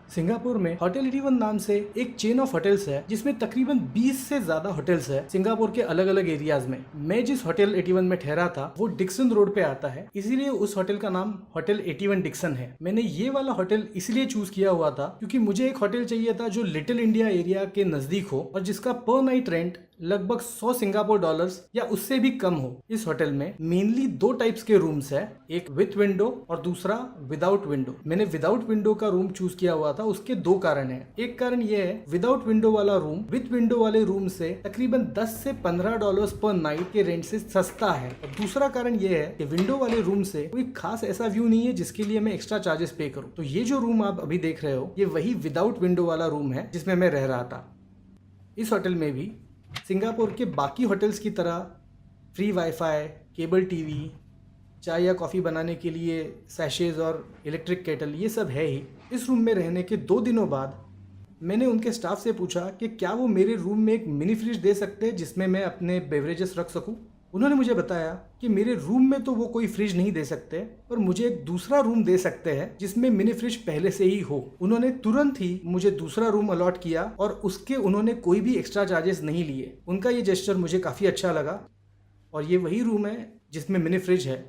Singapore में hotel 81 नाम से एक चेन ऑफ होटल्स है जिसमें तकरीबन 20 से ज्यादा होटल्स है सिंगापुर के अलग अलग एरियाज में। मैं जिस होटल 81 में ठहरा था वो डिक्सन रोड पे आता है, इसीलिए उस होटल का नाम होटल 81 डिक्सन है। मैंने ये वाला होटल इसलिए चूज किया हुआ था क्योंकि मुझे एक होटल चाहिए था जो लिटिल इंडिया एरिया के नजदीक हो और जिसका पर नाइट रेंट लगभग 100 सिंगापुर डॉलर्स या उससे भी कम हो। इस होटल में मेनली दो टाइप्स के रूम्स है, एक विथ विंडो और दूसरा विदाउट विंडो। मैंने विदाउट विंडो का रूम चूज किया हुआ था, उसके दो कारण है। एक कारण यह है विदाउट विंडो वाला रूम विथ विंडो वाले रूम से तकरीबन 10 से 15 डॉलर्स पर नाइट के रेंट से सस्ता है। और दूसरा कारण यह है कि विंडो वाले रूम से कोई खास ऐसा व्यू नहीं है जिसके लिए मैं एक्स्ट्रा चार्जेस पे करूं। तो ये जो रूम आप अभी देख रहे हो ये वही विदाउट विंडो वाला रूम है जिसमें मैं रह रहा था। इस होटल में भी सिंगापुर के बाकी होटल्स की तरह फ्री वाईफाई, केबल टीवी, चाय या कॉफ़ी बनाने के लिए सैशेज और इलेक्ट्रिक केटल ये सब है ही। इस रूम में रहने के 2 दिनों बाद मैंने उनके स्टाफ से पूछा कि क्या वो मेरे रूम में एक मिनी फ्रिज दे सकते हैं जिसमें मैं अपने बेवरेजेस रख सकूं। उन्होंने मुझे बताया कि मेरे रूम में तो वो कोई फ्रिज नहीं दे सकते पर मुझे एक दूसरा रूम दे सकते हैं जिसमें मिनी फ्रिज पहले से ही हो। उन्होंने तुरंत ही मुझे दूसरा रूम अलॉट किया और उसके उन्होंने कोई भी एक्स्ट्रा चार्जेस नहीं लिए। उनका ये जेस्चर मुझे काफ़ी अच्छा लगा। और ये वही रूम है जिसमें मिनी फ्रिज है।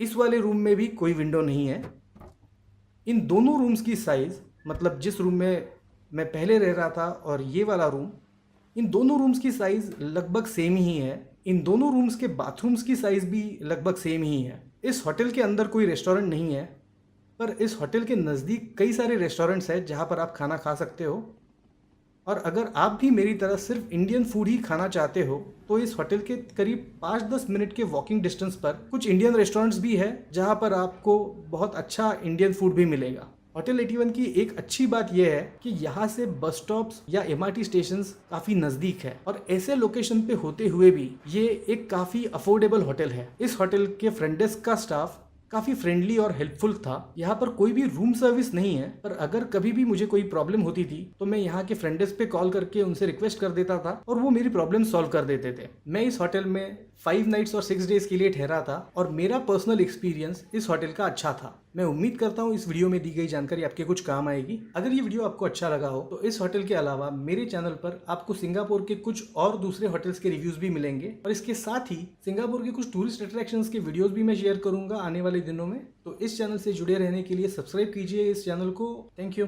इस वाले रूम में भी कोई विंडो नहीं है। इन दोनों रूम्स की साइज़, मतलब जिस रूम में मैं पहले रह रहा था और ये वाला रूम, इन दोनों रूम्स की साइज़ लगभग सेम ही है। इन दोनों रूम्स के बाथरूम्स की साइज़ भी लगभग सेम ही है। इस होटल के अंदर कोई रेस्टोरेंट नहीं है पर इस होटल के नज़दीक कई सारे रेस्टोरेंट्स हैं जहाँ पर आप खाना खा सकते हो। और अगर आप भी मेरी तरह सिर्फ इंडियन फूड ही खाना चाहते हो तो इस होटल के करीब 5-10 मिनट के वॉकिंग डिस्टेंस पर कुछ इंडियन रेस्टोरेंट्स भी है जहाँ पर आपको बहुत अच्छा इंडियन फूड भी मिलेगा। होटल 81 की एक अच्छी बात यह है कि यहाँ से बस स्टॉप्स या MRT स्टेशंस काफ़ी नज़दीक है और ऐसे लोकेशन पे होते हुए भी ये एक काफ़ी अफोर्डेबल होटल है। इस होटल के फ्रंट डेस्क का स्टाफ काफ़ी फ्रेंडली और हेल्पफुल था। यहाँ पर कोई भी रूम सर्विस नहीं है पर अगर कभी भी मुझे कोई प्रॉब्लम होती थी तो मैं यहाँ के फ्रंट डेस्क पे कॉल करके उनसे रिक्वेस्ट कर देता था और वो मेरी प्रॉब्लम सॉल्व कर देते थे। मैं इस होटल में 5 नाइट्स और 6 डेज के लिए ठहरा था और मेरा पर्सनल एक्सपीरियंस इस होटल का अच्छा था। मैं उम्मीद करता हूँ इस वीडियो में दी गई जानकारी आपके कुछ काम आएगी। अगर ये वीडियो आपको अच्छा लगा हो तो इस होटल के अलावा मेरे चैनल पर आपको सिंगापुर के कुछ और दूसरे होटल्स के रिव्यूज भी मिलेंगे और इसके साथ ही सिंगापुर के कुछ टूरिस्ट अट्रैक्शंस के वीडियोस भी मैं शेयर करूंगा आने वाले दिनों में। तो इस चैनल से जुड़े रहने के लिए सब्सक्राइब कीजिए इस चैनल को। Thank you.